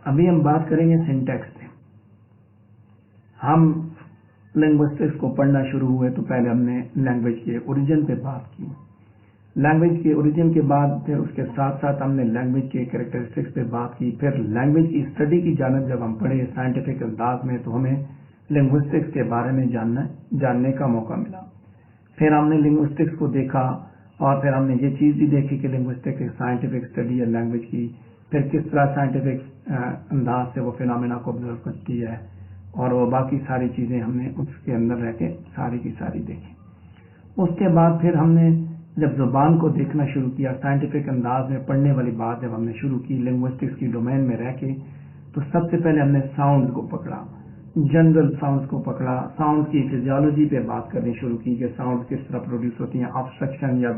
ابھی ہم بات کریں گے سینٹیکس پہ. ہم لنگوسٹکس کو پڑھنا شروع ہوئے تو پہلے ہم نے لینگویج کے اوریجن پہ بات کی. لینگویج کے اوریجن کے بعد پھر اس کے ساتھ ساتھ ہم نے لینگویج کے کریکٹرسٹکس پہ بات کی. پھر لینگویج کی اسٹڈی کی جانب جب ہم پڑھے سائنٹیفک انداز میں تو ہمیں لنگوسٹکس کے بارے میں جاننے کا موقع ملا. پھر ہم نے لنگوسٹکس کو دیکھا اور پھر ہم نے یہ چیز بھی دیکھی کہ لنگوسٹکس ایک سائنٹیفک اسٹڈی ہے لینگویج کی. پھر کس طرح سائنٹیفک انداز سے وہ فینومینا کو آبزرو کرتی ہے اور وہ باقی ساری چیزیں ہم نے اس کے اندر رہ کے ساری کی ساری دیکھی. اس کے بعد پھر ہم نے جب زبان کو دیکھنا شروع کیا سائنٹیفک انداز میں پڑھنے والی بات جب ہم نے شروع کی لنگوسٹکس کی ڈومین میں رہ کے تو سب سے پہلے ہم نے ساؤنڈ کو پکڑا, جنرل ساؤنڈز کو پکڑا. ساؤنڈ کی فزیولوجی پہ بات کرنی شروع کی کہ ساؤنڈ کس طرح پروڈیوس ہوتی ہیں, آبسٹرکشن یا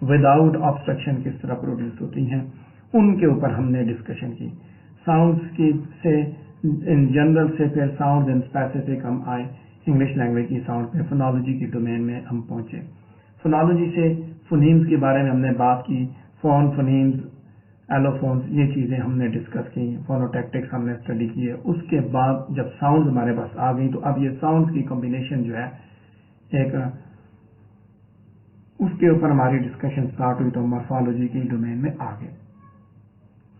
وداؤٹ آبسٹرکشن کس طرح پروڈیوس ہوتی ہیں, ان کے اوپر ہم نے ڈسکشن کی. ساؤنڈز کی سے ان جنرل سے پھر ساؤنڈ ان اسپیسیفک ہم آئے انگلش لینگویج کی ساؤنڈ پہ, فونالوجی کی ڈومین میں ہم پہنچے. فونالوجی سے فونیمز کے بارے میں ہم نے بات کی, فونیمز, ایلوفونز, یہ چیزیں ہم نے ڈسکس کی. فونوٹیکٹکس ہم نے اسٹڈی کی ہے. اس کے بعد جب ساؤنڈ ہمارے پاس آ گئی تو اب یہ ساؤنڈ کی کمبینیشن جو ہے ایک اس کے اوپر ہماری ڈسکشن سٹارٹ ہوئی تو مورفالوجی کی ڈومین میں آ گئے.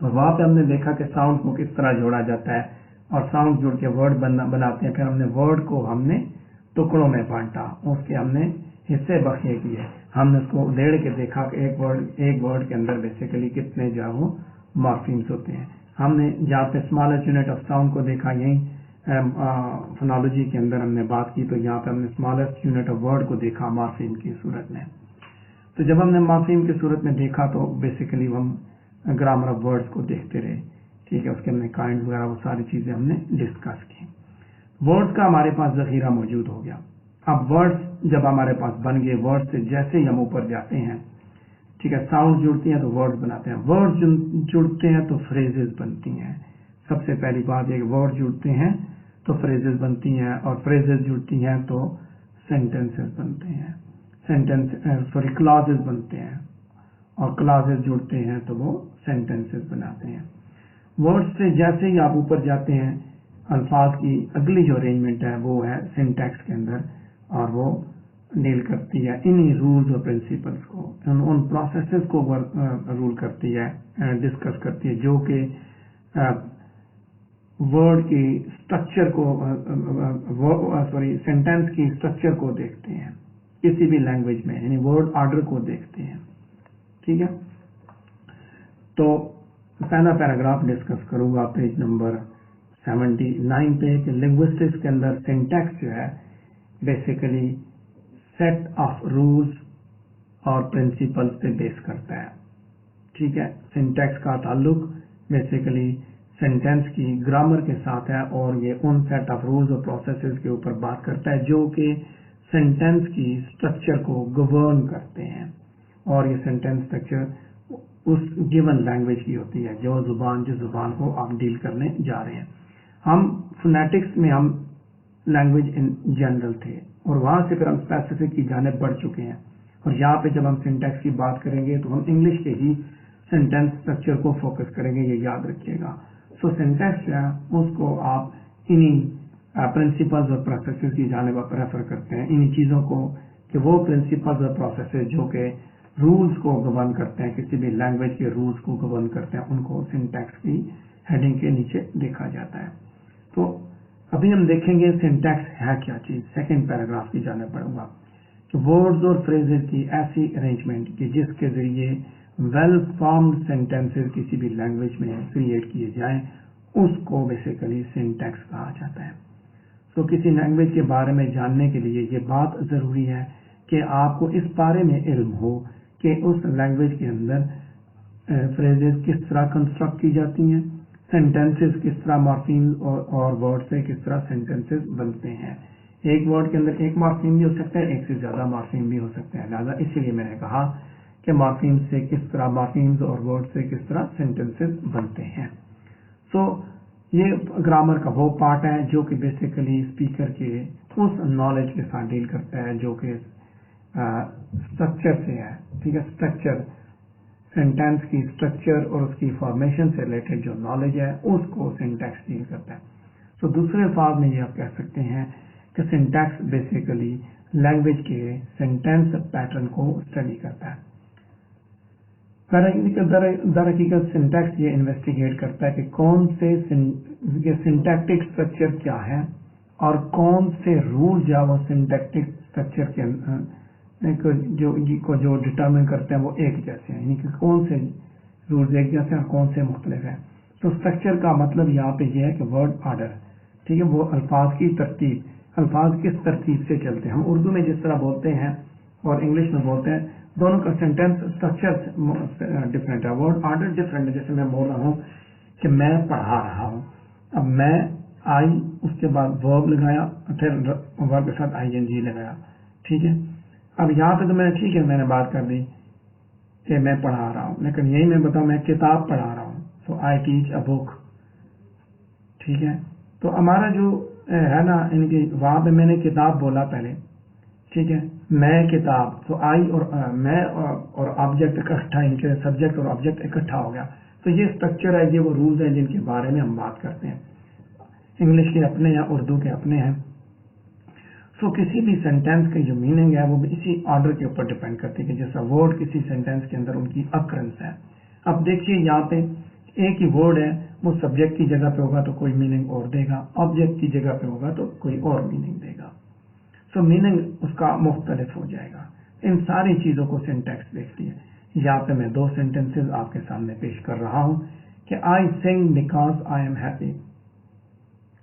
اور وہاں پہ ہم نے دیکھا کہ ساؤنڈ کو کس طرح جوڑا جاتا ہے اور ساؤنڈ جوڑ کے ورڈ بناتے ہیں. پھر ہم نے ورڈ کو ہم نے ٹکڑوں میں بانٹا, اس کے ہم نے حصے بخیے کیے. ہم نے اس کو ادھیڑ کے دیکھا کہ ایک ورڈ کے اندر بیسیکلی کتنے جو ہے وہ مارفیمز ہوتے ہیں. ہم نے جہاں پہ اسمالسٹ یونٹ آف ساؤنڈ کو دیکھا, یہیں فونالوجی کے اندر ہم نے بات کی تو یہاں پہ ہم نے اسمالسٹ یونٹ آف ورڈ کو دیکھا مارفیم کی صورت میں. تو جب ہم نے مارفیم کی صورت میں دیکھا تو بیسیکلی ہم گرامر آف ورڈز کو دیکھتے رہے. ٹھیک ہے, اس کے ہم نے کائنڈ وغیرہ وہ ساری چیزیں ہم نے ڈسکس کی. ورڈز کا ہمارے پاس ذخیرہ موجود ہو گیا. اب ورڈز جب ہمارے پاس بن گئے, ورڈز سے جیسے ہی ہم اوپر جاتے ہیں, ٹھیک ہے, ساؤنڈ جڑتی ہیں تو ورڈز بناتے ہیں. ورڈز جڑتے ہیں تو فریزز بنتی ہیں. سب سے پہلی بات یہ کہ ورڈ جڑتے ہیں تو فریزز بنتی ہیں اور فریزز جڑتی ہیں تو سینٹینسز بنتے ہیں. کلازز بنتے ہیں اور کلازز جڑتے ہیں تو وہ سینٹینسز بناتے ہیں. ورڈ سے جیسے ہی آپ اوپر جاتے ہیں الفاظ کی اگلی جو ارینجمنٹ ہے وہ ہے سینٹیکس کے اندر, اور وہ ڈیل کرتی ہے انہی رولز اور پرنسپلس کو, ان پروسیسز کو رول کرتی ہے, ڈسکس کرتی ہے, جو کہ ورڈ کی اسٹرکچر کو سینٹینس کی اسٹرکچر کو دیکھتے ہیں کسی بھی لینگویج میں, یعنی ورڈ آرڈر کو دیکھتے ہیں. ٹھیک ہے, تو پہلا پیراگراف ڈسکس کروں گا پیج نمبر 79 پہ کہ لنگوسٹکس کے اندر سینٹیکس جو ہے بیسیکلی سیٹ آف رولز اور پرنسپلس پہ بیس کرتا ہے. ٹھیک ہے, سینٹیکس کا تعلق بیسیکلی سینٹینس کی گرامر کے ساتھ ہے اور یہ ان سیٹ آف رولز اور پروسیسز کے اوپر بات کرتا ہے جو کہ سینٹینس کی اسٹرکچر کو گورن کرتے ہیں. اور یہ سینٹینس اسٹرکچر اس گیون لینگویج کی ہوتی ہے جس زبان کو آپ ڈیل کرنے جا رہے ہیں. ہم فونیٹکس میں ہم لینگویج ان جنرل تھے اور وہاں سے پھر ہم اسپیسیفک کی جانب بڑھ چکے ہیں, اور یہاں پہ جب ہم سینٹیکس کی بات کریں گے تو ہم انگلش کے ہی سینٹینس اسٹرکچر کو فوکس کریں گے, یہ یاد رکھیے گا. سو سینٹیکس جو ہے اس کو آپ انہی پرنسپلز اور پروسیسز کی جانب آپ ریفر کرتے ہیں, انہی چیزوں کو کہ وہ پرنسپلز اور پروسیسز جو کہ رولز کو گورن کرتے ہیں, کسی بھی لینگویج کے رولز کو گورن کرتے ہیں, ان کو سینٹیکس کی ہیڈنگ کے نیچے دیکھا جاتا ہے. تو ابھی ہم دیکھیں گے سینٹیکس ہے کیا چیز. سیکنڈ پیراگراف کی جانب بڑھوں گا کہ ورڈز اور فریزز کی ایسی ارینجمنٹ کہ جس کے ذریعے ویل فارمڈ سینٹینسز کسی بھی لینگویج میں کریٹ کیے جائیں, اس کو بیسیکلی سینٹیکس کہا جاتا ہے. تو کسی لینگویج کے بارے میں جاننے کے لیے یہ بات ضروری ہے کہ آپ کو اس بارے میں علم ہو کہ اس لینگویج کے اندر فریزز کس طرح کنسٹرکٹ کی جاتی ہیں, سینٹینسز کس طرح مارفیمز اور ورڈ سے کس طرح سینٹینسز بنتے ہیں. ایک ورڈ کے اندر ایک مارفیم بھی ہو سکتا ہے, ایک سے زیادہ مارفیم بھی ہو سکتے ہیں. لہٰذا اسی لیے میں نے کہا کہ مارفیم سے کس طرح مارفیمز اور ورڈ سے کس طرح سینٹینسز بنتے ہیں. سو یہ گرامر کا وہ پارٹ ہے جو کہ بیسیکلی اسپیکر کے اس نالج کے ساتھ ڈیل کرتا ہے جو کہ اسٹرکچر سے ہے. ٹھیک ہے, اسٹرکچر सेंटेंस की स्ट्रक्चर और उसकी फॉर्मेशन से रिलेटेड जो नॉलेज है उसको सिंटैक्स डील करता है। तो दूसरे अल्फाज में ये आप कह सकते हैं कि सिंटैक्स बेसिकली लैंग्वेज के सेंटेंस पैटर्न को स्टडी करता है। दर हकीकत सिंटैक्स ये इन्वेस्टिगेट करता है कि कौन से सिंटैक्टिक स्ट्रक्चर क्या है और कौन से रूल वो सिंटैक्टिक स्ट्रक्चर के जो डिटरमिन करते हैं वो एक जैसे हैं, यानी कि कौन से रूल्स एक जैसे हैं और कौन से मुख्तलिफ हैं। तो स्ट्रक्चर का मतलब यहाँ पे ये है कि वर्ड ऑर्डर, ठीक है, वो अल्फाज की तरतीब, अल्फाज किस तरतीब से चलते हैं। हम उर्दू में जिस तरह बोलते हैं और इंग्लिश में बोलते हैं, दोनों का सेंटेंस स्ट्रक्चर डिफरेंट है, वर्ड ऑर्डर डिफरेंट है। जैसे मैं बोल रहा हूँ कि मैं पढ़ा रहा हूँ, अब मैं आई उसके बाद वर्ब लगाया, फिर वर्ब के साथ आईएनजी लगाया, ठीक है। अब यहाँ पे तो मैंने ठीक है मैंने बात कर दी कि मैं पढ़ा रहा हूँ, लेकिन यही मैं बताऊँ मैं किताब पढ़ा रहा हूँ, सो आई टीच अ बुक, ठीक है। तो हमारा जो है ना, इनकी वहां पे मैंने किताब बोला पहले, ठीक है, मैं किताब, तो आई और मैं और ऑब्जेक्ट इकट्ठा, इनके सब्जेक्ट और ऑब्जेक्ट इकट्ठा हो गया। तो ये स्ट्रक्चर है, ये वो रूल्स हैं जिनके बारे में हम बात करते हैं। इंग्लिश के अपने हैं, उर्दू के अपने हैं। सो किसी भी सेंटेंस के जो मीनिंग है वो भी इसी ऑर्डर के ऊपर डिपेंड करती है कि जैसा वर्ड किसी सेंटेंस के अंदर उनकी अकरेंस है। अब देखिए यहाँ पे एक ही वर्ड है, वो सब्जेक्ट की जगह पे होगा तो कोई मीनिंग और देगा, ऑब्जेक्ट की जगह पे होगा तो कोई और मीनिंग देगा। सो मीनिंग उसका मुख्तलिफ हो जाएगा। इन सारी चीजों को सिंटैक्स देखती है। यहाँ पे मैं दो सेंटेंसेस आपके सामने पेश कर रहा हूँ कि I sing because I am happy,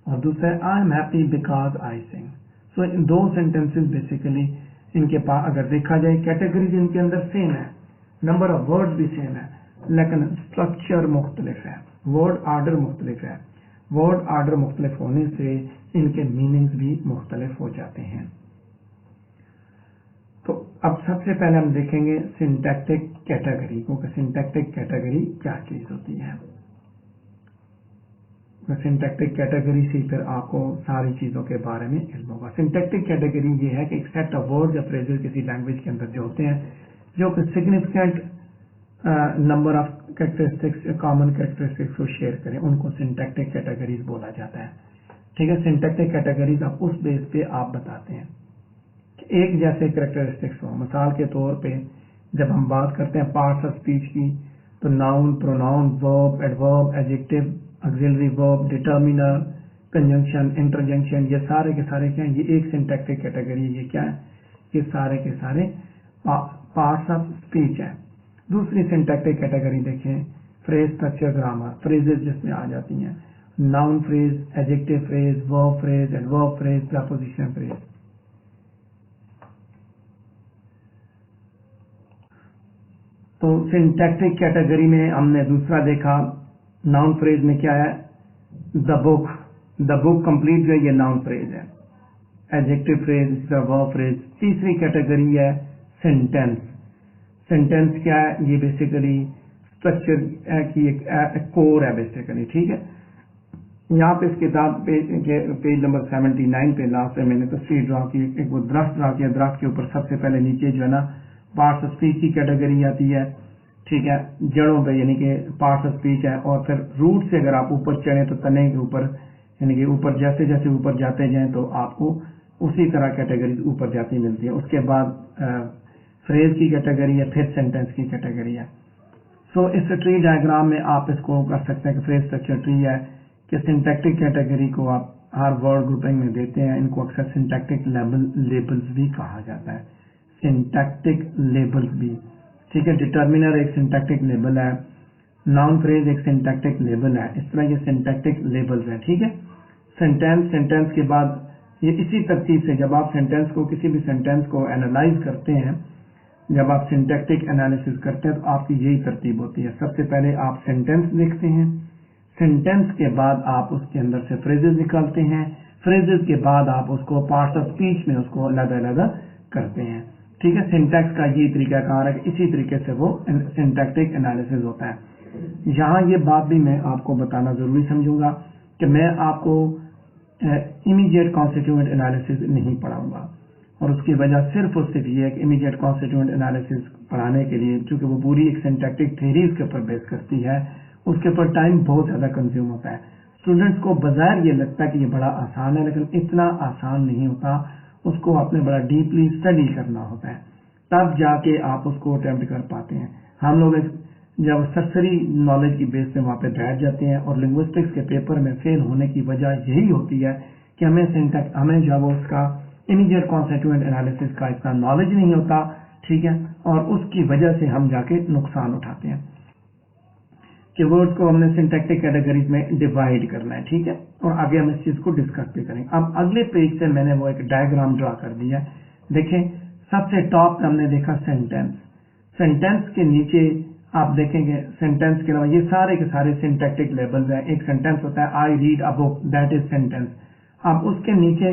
और दूसरा I am happy because I sing. So इन दो सेंटेंसेस बेसिकली इनके पास अगर देखा जाए कैटेगरीज इनके अंदर सेम है, नंबर ऑफ वर्ड्स भी सेम है, लेकिन स्ट्रक्चर मुख्तलिफ है, वर्ड ऑर्डर मुख्तलिफ है। वर्ड ऑर्डर मुख्तलिफ होने से इनके मीनिंग्स भी मुख्तलिफ हो जाते हैं। तो अब सबसे पहले हम देखेंगे सिंटैक्टिक कैटेगरी को, कि सिंटैक्टिक कैटेगरी क्या चीज होती है। सिंटैक्टिक कैटेगरी से फिर आपको सारी चीजों के बारे में इल्म होगा। सिंटैक्टिक कैटेगरी ये है कि एक सेट ऑफ वर्ड्स या फ्रेजेस किसी लैंग्वेज के अंदर जो होते हैं, जो कि significant number of characteristics, common characteristics को शेयर करें, उनको सिंटैक्टिक कैटेगरीज बोला जाता है। ठीक है, सिंटैक्टिक कैटेगरीज आप उस बेस पे आप बताते हैं कि एक जैसे कैरेक्टरिस्टिक्स हो। मिसाल के तौर पे जब हम बात करते हैं पार्ट्स ऑफ स्पीच की, तो noun, pronoun, verb, adverb, adjective, auxiliary verb, determiner, conjunction, interjection, ये सारे के सारे क्या है, ये एक सिंटैक्टिक कैटेगरी है। ये क्या है, ये सारे के सारे पार्ट्स ऑफ स्पीच है। दूसरी सिंटैक्टिक कैटेगरी देखें, फ्रेज, स्ट्रक्चर, ग्रामर, फ्रेजेस जिसमें आ जाती हैं, noun phrase, adjective phrase, verb phrase, adverb phrase, preposition phrase. तो सिंटैक्टिक कैटेगरी में हमने दूसरा देखा, नाउन फ्रेज में क्या है, the book, the book complete जो है ये नाउन फ्रेज है। Adjective phrase, verb phrase. तीसरी कैटेगरी है सेंटेंस। सेंटेंस क्या है, ये बेसिकली स्ट्रक्चर की एक कोर है बेसिकली, ठीक है। यहाँ पे इस किताब पेज नंबर 79 पे लास्ट में मैंने तस्वीर ड्रा की, एक वो दरख्त ड्रा किया, दरख्त के ऊपर सबसे पहले नीचे जो है ना पार्ट्स ऑफ स्पीच की कैटेगरी आती है, ठीक है, जड़ों पे यानी कि पार्ट्स ऑफ स्पीच है, और फिर रूट से अगर आप ऊपर चढ़े तो तने के ऊपर, यानी कि ऊपर जैसे जैसे ऊपर जाते जाएं तो आपको उसी तरह कैटेगरी ऊपर जाती मिलती है। उसके बाद फ्रेज की कैटेगरी है, फिर सेंटेंस की कैटेगरी है। सो इस ट्री डायग्राम में आप इसको कर सकते हैं कि फ्रेज स्ट्रक्चर ट्री है, कि सिंटैक्टिक कैटेगरी को आप हर वर्ड ग्रुपिंग में देते हैं। इनको अक्सर सिंटैक्टिक लेबल्स भी कहा जाता है, सिंटैक्टिक लेबल्स भी, ठीक है। डिटर्मिनर एक सिंटैक्टिक लेबल है, नाउन फ्रेज एक सिंटैक्टिक लेबल है। इस तरह ये सिंटैक्टिक लेबल्स हैं, ठीक है। सेंटेंस के बाद ये इसी तरतीब से जब आप सेंटेंस को, किसी भी सेंटेंस को एनालाइज करते हैं, जब आप सिंटैक्टिक एनालिसिस करते हैं तो आपकी यही तरतीब होती है। सबसे पहले आप सेंटेंस देखते हैं, सेंटेंस के बाद आप उसके अंदर से फ्रेजेस निकालते हैं, फ्रेजेस के बाद आप उसको पार्ट्स ऑफ स्पीच में उसको अलग-अलग करते हैं, ठीक है। सिंटैक्स का ये तरीकाकार है कि इसी तरीके से वो सिंटैक्टिक एनालिसिस होता है। यहाँ ये बात भी मैं आपको बताना जरूरी समझूंगा कि मैं आपको इमीडिएट कॉन्स्टिट्यूएंट एनालिसिस नहीं पढ़ाऊंगा, اور اس کی وجہ صرف اور صرف یہ ہے کہ امیڈیٹ کانسٹیٹیوئنٹ انالیسس پڑھانے کے لیے چونکہ وہ پوری ایک سینٹیکٹک تھیریز کے اوپر بیس کرتی ہے، اس کے اوپر ٹائم بہت زیادہ کنزیوم ہوتا ہے. اسٹوڈنٹس کو بظاہر یہ لگتا ہے کہ یہ بڑا آسان ہے، لیکن اتنا آسان نہیں ہوتا. اس کو آپ نے بڑا ڈیپلی اسٹڈی کرنا ہوتا ہے، تب جا کے آپ اس کو اٹیمپٹ کر پاتے ہیں. ہم لوگ جب سرسری نالج کی بیس پہ وہاں پہ بیٹھ جاتے ہیں، اور لنگوسٹکس کے پیپر میں فیل ہونے کی وجہ یہی ہوتی ہے کہ ہمیں جب اس کا امیڈیٹ کانسٹیٹیوئنٹ انالیسس کا اتنا نالج نہیں ہوتا، ٹھیک ہے، اور اس کی وجہ سے ہم جا کے نقصان اٹھاتے ہیں کہ ورڈز کو ہم نے سنٹیکٹک کیٹیگریز میں ڈیوائڈ کرنا ہے. ٹھیک ہے، اور آگے ہم اس چیز کو ڈسکس بھی کریں گے. اب اگلے پیج سے میں نے وہ ایک ڈائیگرام ڈرا کر دیا ہے. دیکھیں سب سے ٹاپ پہ ہم نے دیکھا سینٹینس کے نیچے آپ دیکھیں گے سینٹینس کے علاوہ یہ سارے کے سارے سنٹیکٹک لیبلز ہیں. ایک سینٹینس ہوتا ہے I read a book, that is sentence. اب اس کے نیچے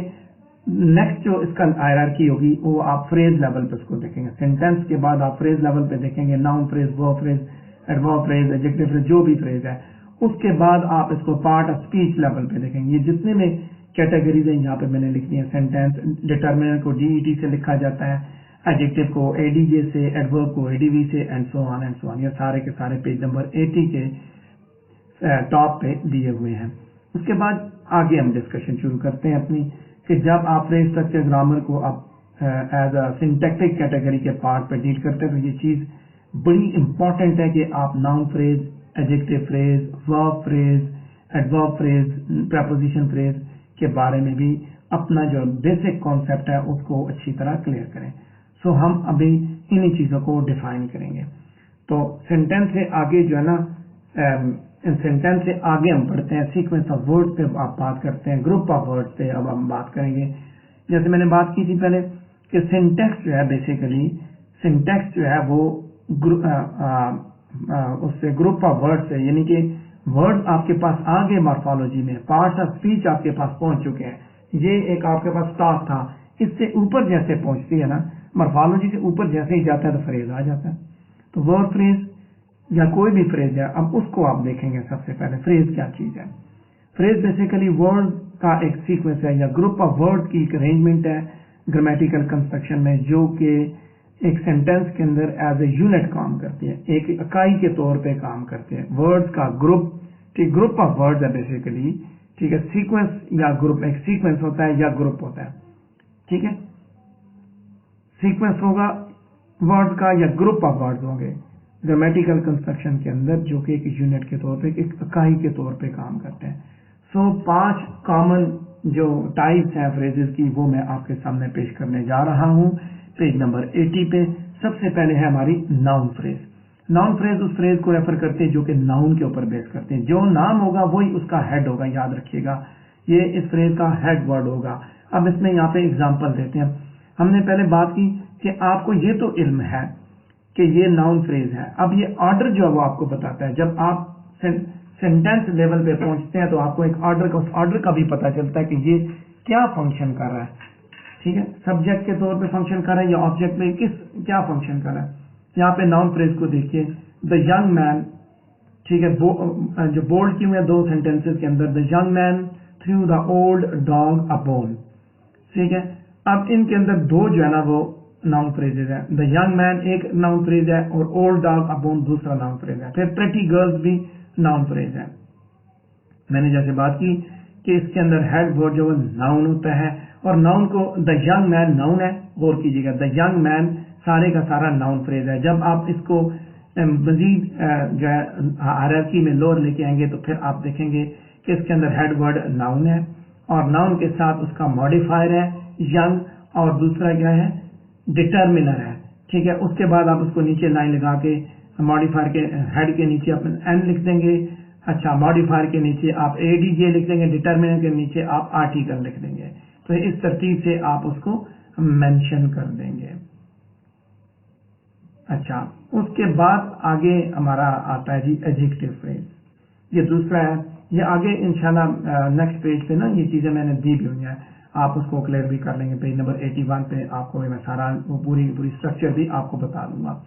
نیکسٹ جو اس کا ہائرارکی ہوگی وہ آپ فریز لیول پہ اس کو دیکھیں گے. سینٹینس کے بعد آپ فریز لیول پہ دیکھیں گے noun phrase, verb phrase, adverb phrase, adjective phrase, جو بھی فریز ہے. اس کے بعد آپ اس کو پارٹ آف اسپیچ لیول پہ دیکھیں گے. یہ جتنے میں کیٹیگریز ہیں یہاں پہ میں نے لکھ دی ہیں. سینٹینس ڈیٹرمنر کو ڈی ای ٹی سے لکھا جاتا ہے، ایڈجیکٹو کو اے ڈی جے سے، ایڈورب کو اے ڈی وی سے، and so on and so آن. یہ سارے کے سارے پیج نمبر 80 کے ٹاپ پہ دیے ہوئے ہیں. اس کے بعد آگے ہم ڈسکشن شروع کرتے ہیں اپنی کہ جب آپ فریز اسٹرکچر گرامر کو آپ ایز اے سنٹیکٹک کیٹیگری کے پارٹ پہ ڈیل کرتے ہیں تو یہ چیز بڑی امپورٹنٹ ہے کہ آپ noun phrase, adjective phrase, verb phrase, adverb phrase, preposition phrase کے بارے میں بھی اپنا جو بیسک کانسیپٹ ہے اس کو اچھی طرح کلیئر کریں. سو ہم ابھی انہی چیزوں کو ڈیفائن کریں گے. تو سینٹینس سے آگے جو ہے نا سینٹینس سے آگے ہم پڑھتے ہیں، سیکوینس آف ورڈ پہ آپ بات کرتے ہیں، گروپ آف ورڈ پہ اب ہم بات کریں گے. جیسے میں نے بات کی تھی پہلے کہ سینٹیکس جو ہے بیسیکلی سینٹیکس جو ہے وہ اس سے گروپ آف ورڈ سے، یعنی کہ ورڈ آپ کے پاس آگے مارفالوجی میں پارٹس آف اسپیچ آپ کے پاس پہنچ چکے ہیں. یہ ایک آپ کے پاس اسٹاک تھا، اس سے اوپر جیسے پہنچتی ہے نا مارفالوجی سے اوپر جیسے ہی جاتا ہے تو فریز آ جاتا ہے. تو ورڈ فریز یا کوئی بھی فریز ہے، اب اس کو آپ دیکھیں گے. سب سے پہلے فریز کیا چیز ہے؟ فریز بیسیکلی ورڈ کا ایک سیکوینس ہے یا گروپ آف ورڈ کی ایک ارینجمنٹ ہے گرامیٹیکل کنسٹرکشن میں، جو کہ ایک سینٹینس کے اندر ایز اے یونٹ کام کرتی ہے، ایک اکائی کے طور پہ کام کرتے ہیں. ورڈز کا گروپ، ٹھیک، گروپ آف ورڈز ہے بیسیکلی. ٹھیک ہے، سیکوینس یا گروپ، ایک سیکوینس ہوتا ہے یا گروپ ہوتا ہے. ٹھیک ہے، سیکوینس ہوگا ورڈ کا یا گروپ آف ورڈز ہوں گے گرامیٹیکل کنسٹرکشن کے اندر، جو کہ ایک یونٹ کے طور پہ ایک اکائی کے طور پہ کام کرتے ہیں. سو 5 کامن جو ٹائپس ہیں فریزز کی وہ میں آپ کے سامنے پیش کرنے جا رہا ہوں پیج نمبر 80 پہ. سب سے پہلے ہے ہماری ناؤن فریز. ناؤن فریز اس فریز کو ریفر کرتے ہیں جو کہ ناؤن کے اوپر بیس کرتے ہیں. جو نام ہوگا وہی اس کا ہیڈ ہوگا، یاد رکھیے گا یہ اس فریز کا ہیڈ ورڈ ہوگا. اب اس میں یہاں پہ اگزامپل دیتے ہیں. ہم نے پہلے بات کی کہ آپ کو یہ تو علم ہے کہ یہ ناؤن فریز ہے. اب یہ آرڈر جو ہے وہ آپ کو بتاتا ہے. جب آپ سینٹینس لیول پہ پہنچتے ہیں تو آپ کو ایک آرڈر کا، اس آرڈر کا بھی پتہ چلتا ہے کہ یہ کیا فنکشن کر رہا ہے. ٹھیک ہے، سبجیکٹ کے طور پہ فنکشن کر رہا ہے یا آبجیکٹ میں کیا فنکشن کر رہا ہے. یہاں پہ ناؤن فریز کو دیکھیے، دا ینگ مین. ٹھیک ہے، جو بولڈ کیے ہوئے 2 سینٹینسز کے اندر، the young man threw the old dog a bone. ٹھیک ہے، اب ان کے اندر 2 جو ہے نا وہ ناؤن فریزز ہیں. دا ینگ مین ایک ناؤن فریز ہے اور اولڈ ڈاگ اے بون دوسرا ناؤن فریز ہے. پھر پریٹی گرلز بھی ناؤن فریز ہے. میں نے جیسے بات کی کہ اس کے اندر ہیڈ ورڈ جو ناؤن ہوتا ہے، اور ناؤن کو دا ینگ مین ناؤن ہے. غور کیجیے گا، دا ینگ مین سارے کا سارا ناؤن فریز ہے. جب آپ اس کو مزید جو ہے ہائرارکی میں لوور لے کے آئیں گے تو پھر آپ دیکھیں گے کہ اس کے اندر ہیڈ ورڈ ناؤن ہے اور ناؤن کے ساتھ اس کا ماڈیفائر ہے ینگ، اور دوسرا کیا ہے ڈٹرمنر ہے. ٹھیک ہے، اس کے بعد آپ اس کو نیچے لائن لگا کے ماڈیفائر کے ہیڈ کے نیچے آپ این لکھ دیں گے. اچھا، ماڈیفائر کے نیچے آپ اے ڈی جے لکھ دیں گے، ڈٹرمنر کے نیچے آپ آرٹیکل لکھ دیں گے. تو اس ترتیب سے آپ اس کو مینشن کر دیں گے. اچھا، اس کے بعد آگے ہمارا آتا ہے جی ایڈجیکٹو فریز. یہ دوسرا ہے. یہ آگے انشاءاللہ نیکسٹ پیج پہ نا یہ چیزیں میں نے دی بھی ہوئی ہیں، آپ اس کو کلیئر بھی کر لیں گے. پیج نمبر 81 پہ آپ کو میں سارا پوری اسٹرکچر بھی آپ کو بتا دوں گا.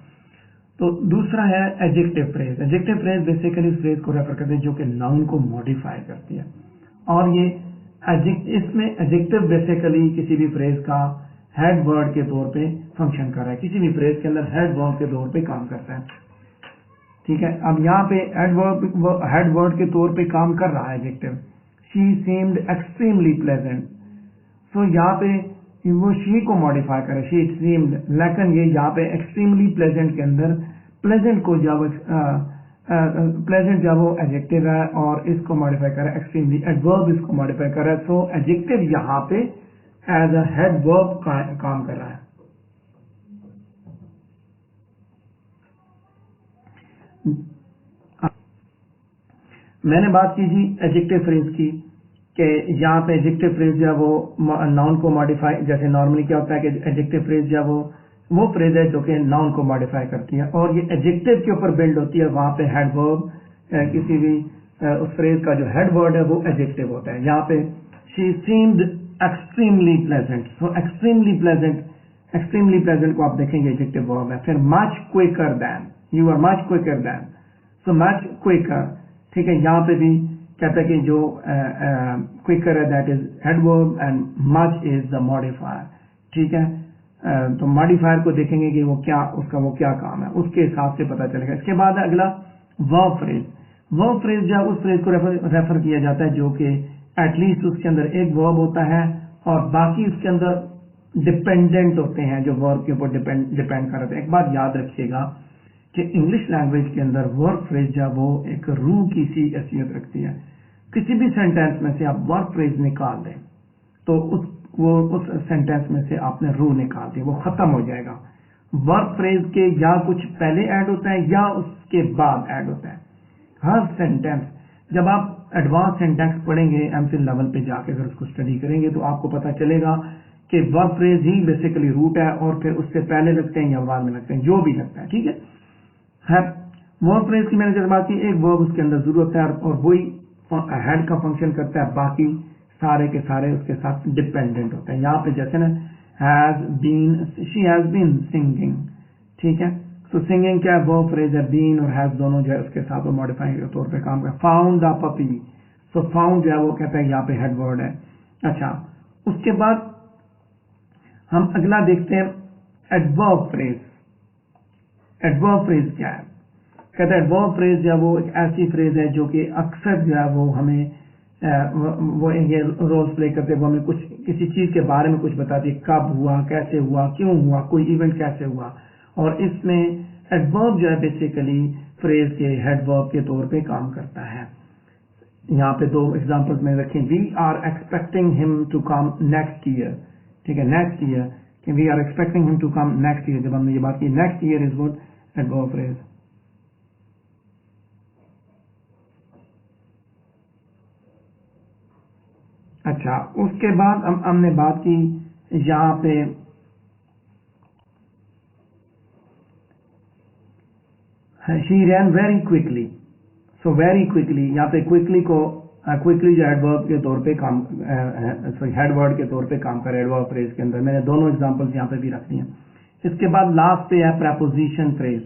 تو دوسرا ہے adjective phrase. Adjective phrase basically اس فریز کو ریفر کرتے ہیں جو کہ ناؤن کو ماڈیفائی کرتی ہے. اور یہ اس میں ایڈجیکٹو بیسیکلی کسی بھی فریز کا हेड वर्ड के तौर पे फंक्शन कर रहा है, किसी भी फ्रेज के अंदर हेड वर्ब के तौर पे काम करता है। ठीक है, अब यहाँ पे हेड वर्ड के तौर पे काम कर रहा है adjective. She seemed extremely pleasant, so यहाँ पे वो शी को मॉडिफाई करे, शी सीम्ड, लेकिन ये यहाँ पे एक्सट्रीमली प्लेजेंट के अंदर प्लेजेंट को जब प्लेजेंट जब वो एडजेक्टिव है और इसको मॉडिफाई करे एक्सट्रीमली, एडवर्ब इसको मॉडिफाई करे, सो एडजेक्टिव यहाँ पे एज अ हेड वर्ब काम कर रहा है। मैंने बात की जी एडजेक्टिव फ्रेज की कि यहाँ पे एडजेक्टिव फ्रेज जो है वो नाउन को मॉडिफाई, जैसे नॉर्मली क्या होता है कि एडजेक्टिव फ्रेज जो है वो फ्रेज है जो कि नाउन को मॉडिफाई करती है और ये एडजेक्टिव के ऊपर बिल्ड होती है। वहां पे हेड वर्ब किसी भी उस फ्रेज का जो हेड वर्ड है वो एडजेक्टिव होता है। यहाँ पे she seemed extremely pleasant, so extremely pleasant को आप देखेंगे एडजेक्टिव वर्ब है। फिर much quicker than, you are much quicker than, so much quicker, ठीक है, यहाँ पे भी कहता है कि जो क्विकर है that is head verb and much is the modifier. ठीक है, तो मॉडिफायर को देखेंगे कि वो क्या काम है, उसके हिसाब से पता चलेगा। इसके बाद अगला वर्ब फ्रेज। वर्ब फ्रेज जो है उस फ्रेज को रेफर किया जाता है जो कि एटलीस्ट उसके अंदर एक वर्ब होता है और बाकी उसके अंदर डिपेंडेंट होते हैं जो वर्ब के ऊपर डिपेंड कर रहे हैं। एक बात याद रखिएगा कि इंग्लिश लैंग्वेज के अंदर वर्ब फ्रेज जो वो एक रूह की सी हैसियत रखती है। किसी भी सेंटेंस में से आप वर्ब फ्रेज निकाल दें तो उस सेंटेंस में से आपने रूह निकाल दी, वो खत्म हो जाएगा। वर्ब फ्रेज के या कुछ पहले ऐड होता है या उसके बाद ऐड होता है। हर सेंटेंस, जब आप एडवांस सेंटेंस पढ़ेंगे एमफिल लेवल पे जाके अगर उसको स्टडी करेंगे तो आपको पता चलेगा कि वर्ब फ्रेज ही बेसिकली रूट है और फिर उससे पहले लगते हैं या बाद में लगते हैं, जो भी लगता है। ठीक है, वर्ब फ्रेज की मैंने जब बात की, एक वर्ब उसके अंदर जरूर होता है और वही हेड का फंक्शन करता है, बाकी सारे के सारे उसके साथ डिपेंडेंट होते हैं। यहाँ पे जैसे ना has been, she has been singing, ठीक है, तो सिंगिंग क्या है, वर्ब फ्रेज है, बीन और हैज दोनों जो है उसके साथ वो मॉडिफाइंग के तौर पे काम कर। Found a puppy, so found जो है वो कहता है यहाँ पे हेड वर्ड है। अच्छा, उसके बाद हम अगला देखते हैं एडवर्ब फ्रेज। एडवर्ब फ्रेज क्या है, कहता है एडवर्ब फ्रेज जो है वो एक ऐसी फ्रेज है जो कि अक्सर जो है वो हमें वो ये रोल प्ले करते हैं, वो हमें कुछ किसी चीज के बारे में कुछ बताती है, कब हुआ, कैसे हुआ, क्यों हुआ, कोई इवेंट कैसे हुआ। और इसमें एडवर्ब जो है बेसिकली फ्रेज के हेडवर्ब के तौर पे काम करता है। यहाँ पे दो एग्जांपल्स में रखें, we are expecting him to come next year, ठीक है, नेक्स्ट ईयर, कि we are expecting him to come next year, जब हमने ये बात की next year is good adverb phrase. अच्छा, उसके बाद हमने बात की यहाँ पे she ran very quickly, so very quickly, यहाँ पे क्विकली को क्विकली जो एडवर्ब के तौर पे काम हेडवर्ड के तौर पे काम करे एडवर्ब फ्रेज के अंदर। मैंने दोनों एग्जांपल्स यहाँ पे भी रख दिए। इसके बाद लास्ट पे है प्रेपोजिशन फ्रेज,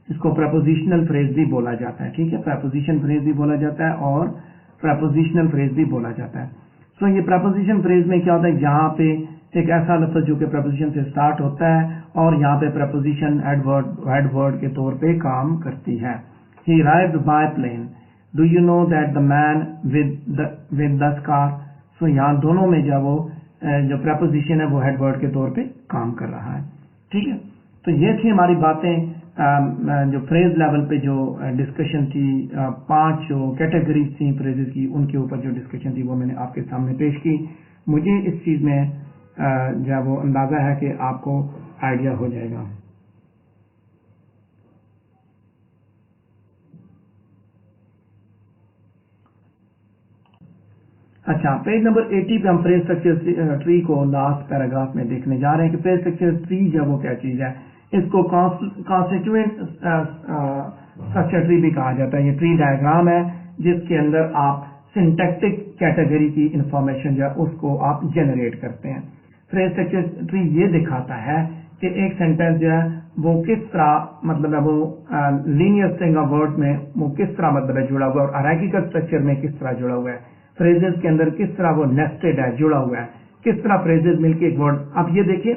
इसको प्रेपोजिशनल फ्रेज भी बोला जाता है। ठीक है, प्रेपोजिशन फ्रेज भी बोला जाता है और प्रेपोजिशनल फ्रेज भी बोला जाता है। तो ये प्रेपोजिशन फ्रेज में क्या होता है, यहाँ पे एक ऐसा लफ्ज जो कि प्रेपोजिशन से स्टार्ट होता है और यहाँ पे प्रेपोजिशन हेडवर्ड के तौर पे काम करती है। He arrived by plane. Do you know that the man with the scar? So यहाँ दोनों में जो प्रेपोजिशन है वो हेडवर्ड के तौर पे काम कर रहा है। ठीक है, तो ये थी हमारी बातें जो फ्रेज लेवल पे जो डिस्कशन थी, 5 जो कैटेगरीज थी फ्रेजेस की, उनके ऊपर जो डिस्कशन थी वो मैंने आपके सामने पेश की। मुझे इस चीज में जो है वो अंदाजा है कि आपको आइडिया हो जाएगा। अच्छा, पेज नंबर 80 पे हम फ्रेज स्ट्रक्चर ट्री को लास्ट पैराग्राफ में देखने जा रहे हैं कि फ्रेज स्ट्रक्चर ट्री जो वो क्या चीज है। इसको कॉन्स्टिट्यूएंट स्ट्रक्चर ट्री भी कहा जाता है। ये ट्री डायग्राम है जिसके अंदर आप सिंटैक्टिक कैटेगरी की इंफॉर्मेशन जो है उसको आप जनरेट करते हैं। फ्रेज स्ट्रक्चर ट्री ये दिखाता है कि एक सेंटेंस जो है वो किस तरह मतलब है वो लीनियर स्ट्रिंग ऑफ वर्ड्स में वो किस तरह मतलब है जुड़ा हुआ है और हायरार्किकल स्ट्रक्चर में किस तरह जुड़ा हुआ है, फ्रेजेस के अंदर किस तरह वो नेस्टेड है, जुड़ा हुआ है, किस तरह फ्रेजेस मिलके एक वर्ड। अब ये देखिए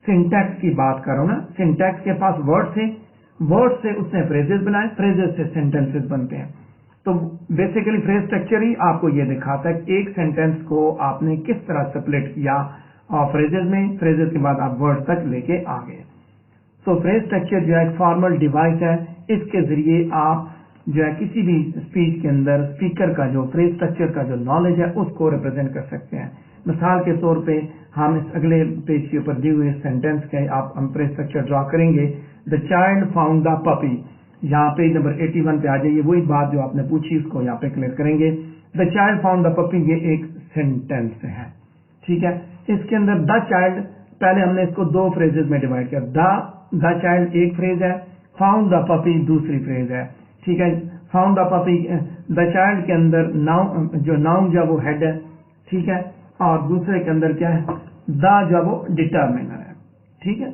सिंटैक्स की बात करो ना, सिंटैक्स के पास वर्ड थे, वर्ड से उसने फ्रेजेस बनाए, फ्रेजेस से सेंटेंसेस बनते हैं। तो बेसिकली फ्रेज स्ट्रक्चर ही आपको ये दिखाता है कि एक सेंटेंस को आपने किस तरह स्प्लिट किया और फ्रेजेस में, फ्रेजेस के बाद आप वर्ड तक लेके आ गए। तो फ्रेज स्ट्रक्चर जो है एक फॉर्मल डिवाइस है, इसके जरिए आप जो है किसी भी स्पीच के अंदर स्पीकर का जो फ्रेज स्ट्रक्चर का जो नॉलेज है उसको रिप्रेजेंट कर सकते हैं। मिसाल के तौर पे हम इस अगले पेज के ऊपर दिए हुए सेंटेंस के हम फ्रेज स्ट्रक्चर ड्रॉ करेंगे। The child found the puppy, यहाँ पेज नंबर 81 पे आ जाइए, वही बात जो आपने पूछी उसको यहाँ पे क्लियर करेंगे। The child found the puppy ये एक सेंटेंस है, ठीक है। इसके अंदर द चाइल्ड, पहले हमने इसको दो फ्रेजेस में डिवाइड किया। द चाइल्ड एक फ्रेज है, फाउंड द पपी दूसरी फ्रेज है, ठीक है। Found the puppy, the child के अंदर नाउन, जो नाउन जो वो हेड है, ठीक है, और दूसरे के अंदर क्या है, द जो वो डिटर्मिनर है, ठीक है।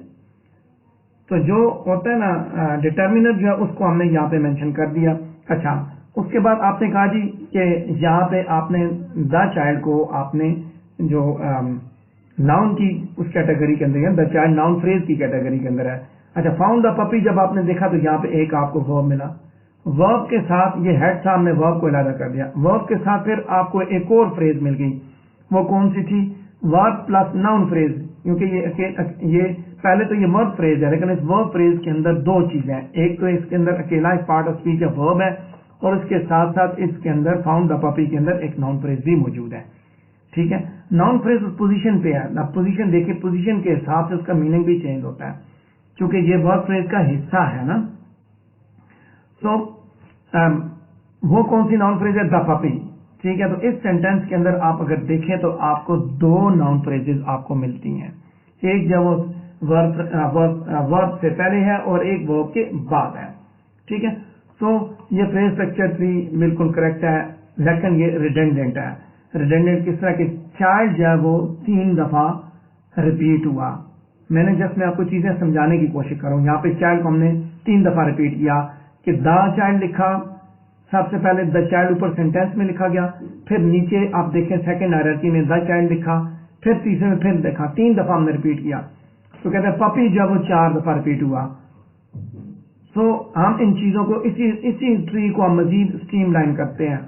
तो जो होता है ना डिटर्मिनर जो है उसको हमने यहाँ पे मेंशन कर दिया। अच्छा, उसके बाद आपने कहा जी कि यहाँ पे आपने द चाइल्ड को आपने जो नाउन की उस कैटेगरी के अंदर है, द चाइल्ड नाउन फ्रेज की कैटेगरी के अंदर है। अच्छा, फाउंड द पपी जब आपने देखा तो यहाँ पे एक आपको वर्ब मिला, वर्ब के साथ ये हेड था, हमने वर्ब को अलग कर दिया, वर्ब के साथ फिर आपको एक और फ्रेज मिल गई, वो कौन सी थी, वर्ब प्लस नाउन फ्रेज। क्योंकि ये पहले तो ये वर्ब फ्रेज है, लेकिन इस वर्ब फ्रेज के अंदर दो चीजें हैं, एक तो इसके अंदर अकेला एक पार्ट ऑफ स्पीच वर्ब है, और इसके साथ साथ इसके अंदर फाउंड द पपी के अंदर एक नाउन फ्रेज भी मौजूद है, ठीक है। नाउन फ्रेज उस पोजीशन पे है ना, पोजीशन देखिए, पोजीशन के हिसाब से उसका मीनिंग भी चेंज होता है, क्योंकि ये वर्ब फ्रेज का हिस्सा है ना। तो वो कौन सी नाउन फ्रेज है, द पपी, ठीक है। तो इस सेंटेंस के अंदर आप अगर देखें तो आपको दो नाउन फ्रेजेस आपको मिलती हैं, एक जब वो वर्ब से पहले है और एक वर्ब के बाद है, ठीक है। तो ये फ्रेज स्ट्रक्चर भी बिल्कुल करेक्ट है, लेकिन ये रिडेंडेंट है। रिडेंडेंट किस तरह के, चाइल्ड जो है वो 3 दफा रिपीट हुआ। मैंने जस्ट मैं आपको चीजें समझाने की कोशिश कर रहा हूँ। यहाँ पे चाइल्ड को हमने 3 दफा रिपीट किया कि द चाइल्ड लिखा, सबसे पहले द चाइल्ड ऊपर सेंटेंस में लिखा गया, फिर नीचे आप देखें सेकंड हायरार्की में द चाइल्ड लिखा, फिर तीसरे में फिर देखा, 3 दफा हमने रिपीट किया। तो कहते हैं पपी जब वो 4 दफा रिपीट हुआ। तो हम इन चीजों को इसी ट्री को हम मजीद स्ट्रीमलाइन करते हैं।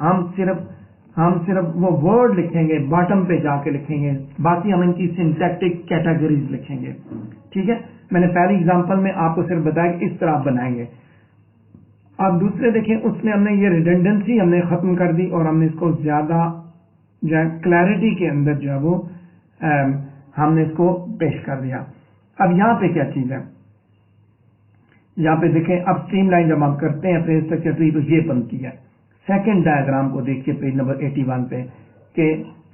हम सिर्फ वो वर्ड लिखेंगे, बॉटम पे जाके लिखेंगे, बाकी हम इनकी सिंटैक्टिक कैटेगरीज लिखेंगे, ठीक है। मैंने पहली एग्जांपल में आपको सिर्फ बताया कि इस तरह आप बनाएंगे। अब दूसरे देखें, उसमें हमने ये रिडेंडेंसी हमने खत्म कर दी और हमने इसको ज्यादा जो है क्लैरिटी के अंदर जो है वो हमने इसको पेश कर दिया। अब यहाँ पे क्या चीज है, यहाँ पे देखें, अब स्ट्रीमलाइन जब हम करते हैं फ्रेज स्ट्रक्चर ट्री तो ये बनती है। सेकंड डायग्राम को देखिए पेज नंबर 81 पे, कि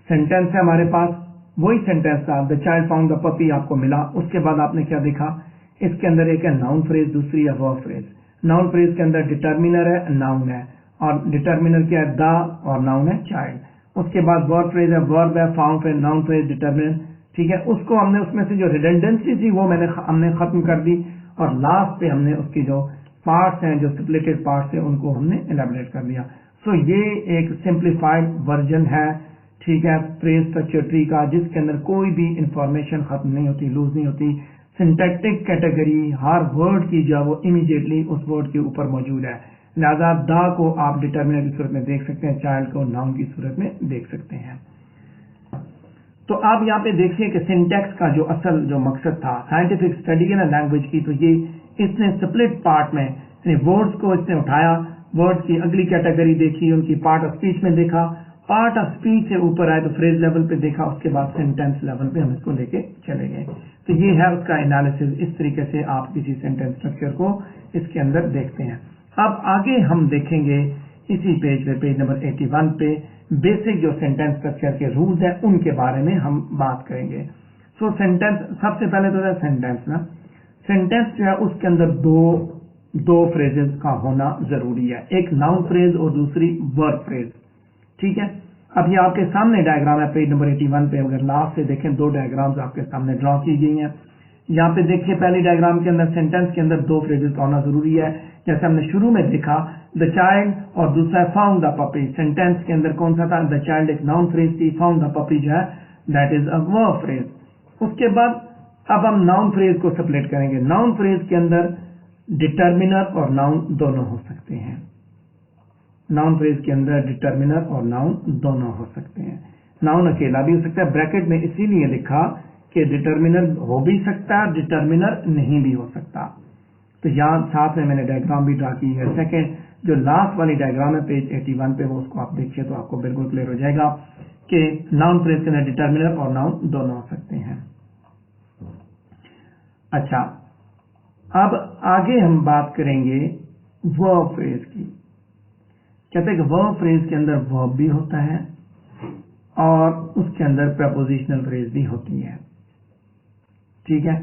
सेंटेंस है हमारे पास, वही सेंटेंस था, the child found the puppy आपको मिला। उसके बाद आपने क्या देखा, इसके अंदर एक है नाउन फ्रेज, दूसरी है वर्ब फ्रेज। नाउन फ्रेज के अंदर डिटर्मिनर है, नाउन है, और डिटर्मिनर क्या है, द, और नाउन है चाइल्ड। उसके बाद वर्ब फ्रेज है, वर्ब है, found phrase, noun phrase, determiner, ठीक है। उसको हमने उसमें से जो रिडेंडेंसी थी वो हमने खत्म कर दी, और लास्ट पे हमने उसकी जो पार्ट्स हैं, जो स्प्लिटेड पार्ट्स हैं, उनको हमने एलैबोरेट कर दिया। सो ये एक सिंप्लीफाइड वर्जन है, ठीक है, फ्रेज स्ट्रक्चर ट्री का, जिसके अंदर कोई भी इंफॉर्मेशन खत्म नहीं होती, लूज नहीं होती। सिंटैक्टिक कैटेगरी हर वर्ड की जो वो इमीडिएटली उस वर्ड के ऊपर मौजूद है। लिहाजा द को आप डिटर्मिनर की सूरत में देख सकते हैं, चाइल्ड को नाउन की सूरत में देख सकते हैं। तो आप यहाँ पे देखिए कि सिंटैक्स का जो असल जो मकसद था साइंटिफिक स्टडी है ना लैंग्वेज की, तो ये इसने स्प्लिट पार्ट में वर्ड्स को इसने उठाया, वर्ड्स की अगली कैटेगरी देखी, उनकी पार्ट ऑफ स्पीच में देखा, पार्ट ऑफ स्पीच से ऊपर आए तो फ्रेज लेवल पे देखा, उसके बाद सेंटेंस लेवल पे हम इसको लेके चले गए। तो ये है उसका एनालिसिस, इस तरीके से आप किसी सेंटेंस स्ट्रक्चर को इसके अंदर देखते हैं। अब आगे हम देखेंगे इसी पेज पे, पेज नंबर 81 पे, बेसिक जो सेंटेंस स्ट्रक्चर के रूल्स हैं उनके बारे में हम बात करेंगे। सो सेंटेंस, सबसे पहले तो है सेंटेंस ना, सेंटेंस जो है उसके अंदर दो फ्रेजेस का होना जरूरी है, एक नाउन फ्रेज और दूसरी वर्ब फ्रेज, ठीक है। अब ये आपके सामने डायग्राम है पेज नंबर 81 पे, अगर लास्ट से देखें 2 डायग्राम्स आपके सामने ड्रॉ की गई हैं। यहाँ पे देखिए पहली डायग्राम के अंदर सेंटेंस के अंदर 2 फ्रेजेस का होना जरूरी है, जैसे हमने शुरू में देखा द चाइल्ड और दूसरा फाउंड द पपी। सेंटेंस के अंदर कौन सा था, द चाइल्ड एक नाउन फ्रेज थी, फाउंड द पपी जो है that is a verb phrase. उसके बाद अब हम नाउन फ्रेज को सेपरेट करेंगे। नाउन फ्रेज के अंदर डिटर्मिनर और नाउन दोनों हो सकते हैं। नाउन फ्रेज के अंदर डिटर्मिनर और नाउन दोनों हो सकते हैं। नाउन अकेला भी हो सकता है, ब्रैकेट में इसीलिए लिखा कि डिटर्मिनर हो भी सकता है, डिटर्मिनर नहीं भी हो सकता। तो यहाँ साथ में मैंने डायग्राम भी ड्रा की है। सेकेंड जो लास्ट वाली डायग्राम है पेज 81 पे, वो उसको आप देखिए तो आपको बिल्कुल क्लियर हो जाएगा कि नाउन फ्रेज के अंदर डिटर्मिनर और नाउन दोनों हो सकते हैं। अच्छा, अब आगे हम बात करेंगे वर्ब फ्रेज की। कहते हैं कि वर्ब फ्रेज के अंदर वर्ब भी होता है और उसके अंदर प्रपोजिशनल फ्रेज भी होती है। ठीक है,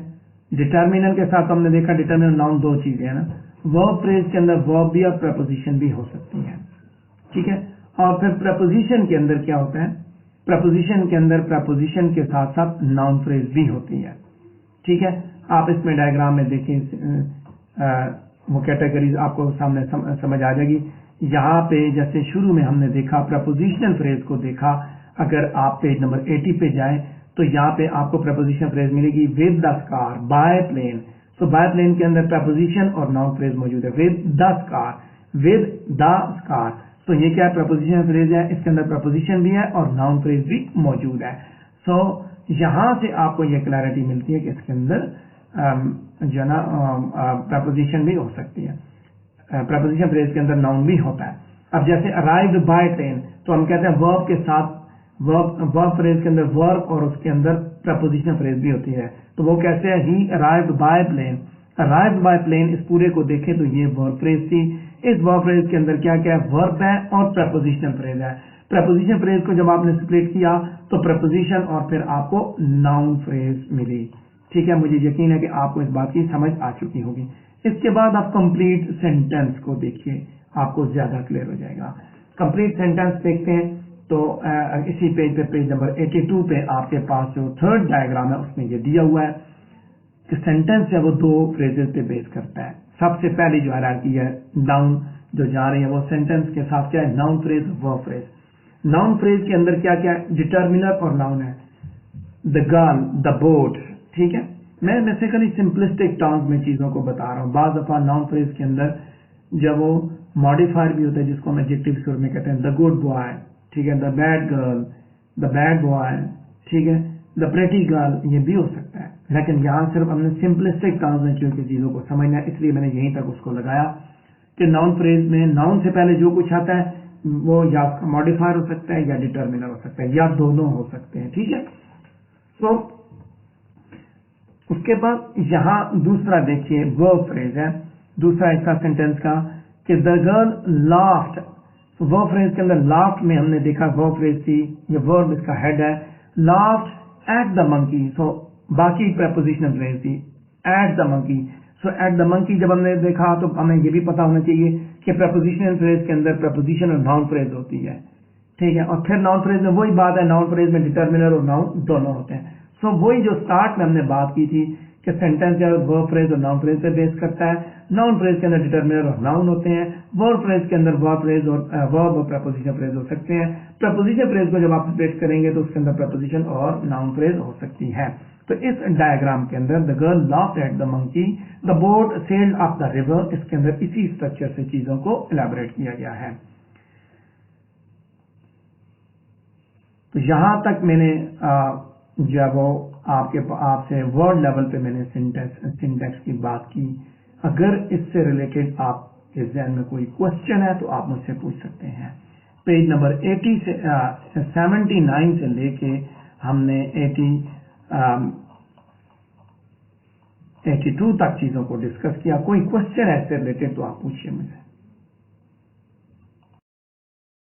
डिटर्मिनर के साथ हमने देखा डिटर्मिनर नाउन दो चीजें हैं ना। वर्ब फ्रेज के अंदर वर्ब भी और प्रपोजिशन भी हो सकती है। ठीक है, और फिर प्रपोजिशन के अंदर क्या होता है, प्रपोजिशन के अंदर प्रपोजिशन के साथ साथ नाउन फ्रेज भी होती है। ठीक है, आप इसमें डायग्राम में देखें, वो कैटेगरीज आपको सामने समझ आ जाएगी। यहाँ पे जैसे शुरू में हमने देखा प्रपोजिशनल फ्रेज को देखा, अगर आप पेज नंबर 80 पे जाए तो यहाँ पे आपको प्रपोजिशनल फ्रेज मिलेगी with the scar, by plane. So by plane के अंदर प्रपोजिशन और नाउन फ्रेज मौजूद है। With the scar, with the scar, तो ये क्या है, प्रपोजिशनल फ्रेज है, इसके अंदर प्रपोजिशन भी है और नाउन फ्रेज भी मौजूद है। सो यहां से आपको ये क्लैरिटी मिलती है कि इसके अंदर जो ना प्रपोजिशन भी हो सकती है, प्रपोजिशन फ्रेज के अंदर नाउन भी होता है। अब जैसे अराइव्ड बाय ट्रेन, तो हम कहते हैं वर्ब के साथ वर्ब फ्रेज के अंदर वर्ब और उसके अंदर प्रपोजिशन फ्रेज भी होती है। तो वो कैसे है, he arrived by plane. Arrived by plane, इस पूरे को देखें तो ये वर्ब फ्रेज थी। इस वर्ब फ्रेज के अंदर क्या क्या है, वर्ब है और प्रपोजिशनल फ्रेज है। प्रपोजिशन फ्रेज को जब आपने स्प्लिट किया तो प्रपोजिशन और फिर आपको नाउन फ्रेज मिली। ठीक है, मुझे यकीन है कि आपको इस बात की समझ आ चुकी होगी। इसके बाद आप कंप्लीट सेंटेंस को देखिए, आपको ज्यादा क्लियर हो जाएगा। कंप्लीट सेंटेंस देखते हैं तो इसी पेज पे, पेज नंबर 82 पे आपके पास जो थर्ड डायग्राम है उसमें ये दिया हुआ है कि सेंटेंस है वो दो फ्रेजेस पे बेस करता है। सबसे पहली जो हायरार्की है, नाउन जो जा रही है वो सेंटेंस के साथ क्या है, noun phrase, verb phrase. Noun phrase के अंदर क्या क्या है, डिटर्मिनर और नाउन है। The girl, the boat. ठीक है, मैं बेसिकली सिंपलिस्टिक टर्म्स में चीजों को बता रहा हूँ। बाज दफा नाउन फ्रेज के अंदर जब वो मॉडिफायर भी होता है जिसको हम एडजेक्टिव शुरू में कहते हैं, द गुड बॉय, ठीक है, the bad girl, the bad boy, ठीक है, द प्रेटी गर्ल, ये भी हो सकता है। लेकिन यहाँ सिर्फ हमने सिंपलिस्टिक टर्म्स में क्योंकि चीजों को समझना है, इसलिए मैंने यहीं तक उसको लगाया कि नाउन फ्रेज में नाउन से पहले जो कुछ आता है वो या मॉडिफायर हो सकता है या डिटर्मिनर हो सकता है या दोनों हो सकते हैं। ठीक है, तो उसके बाद यहाँ दूसरा देखिए वर्ब फ्रेज है, दूसरा हिस्सा सेंटेंस का कि the girl laughed. Verb phrase के अंदर लाफ्ड में हमने देखा वर्ब फ्रेज थी, ये वर्ब इसका हेड है। लाफ्ड एट द मंकी, सो बाकी प्रपोजिशनल फ्रेज थी at the monkey. So at the monkey जब हमने देखा तो हमें ये भी पता होना चाहिए कि प्रपोजिशनल फ्रेज के अंदर प्रपोजिशन और नाउन फ्रेज होती है। ठीक है, और फिर नाउन फ्रेज में वही बात है, नाउन फ्रेज में डिटर्मिनर और नाउन दोनों होते हैं। सो वही जो स्टार्ट में हमने बात की थी कि सेंटेंस जो वर्ब फ्रेज और नाउन फ्रेज पे बेस करता है। नाउन फ्रेज के अंदर डिटर्मिनर और नाउन होते हैं, वर्ब फ्रेज के अंदर वर्ब फ्रेज और वर्ब और प्रपोजिशन फ्रेज हो सकते हैं। प्रपोजिशन फ्रेज को जब आप स्प्लिट करेंगे तो उसके अंदर प्रपोजिशन और नाउन फ्रेज हो सकती है। तो इस डायग्राम के अंदर the girl laughed at the monkey, the boat sailed up the river, इसके अंदर इसी स्ट्रक्चर से चीजों को इलैबोरेट किया गया है। तो यहां तक मैंने जब वो आपसे वर्ड लेवल पे मैंने सिंटैक्स की बात की। अगर इससे रिलेटेड आपके ज़हन में कोई क्वेश्चन है तो आप मुझसे पूछ सकते हैं। पेज नंबर 80 से 79 से लेके हमने 82 तक चीजों को डिस्कस किया। कोई क्वेश्चन है इससे रिलेटेड तो आप पूछिए मुझसे।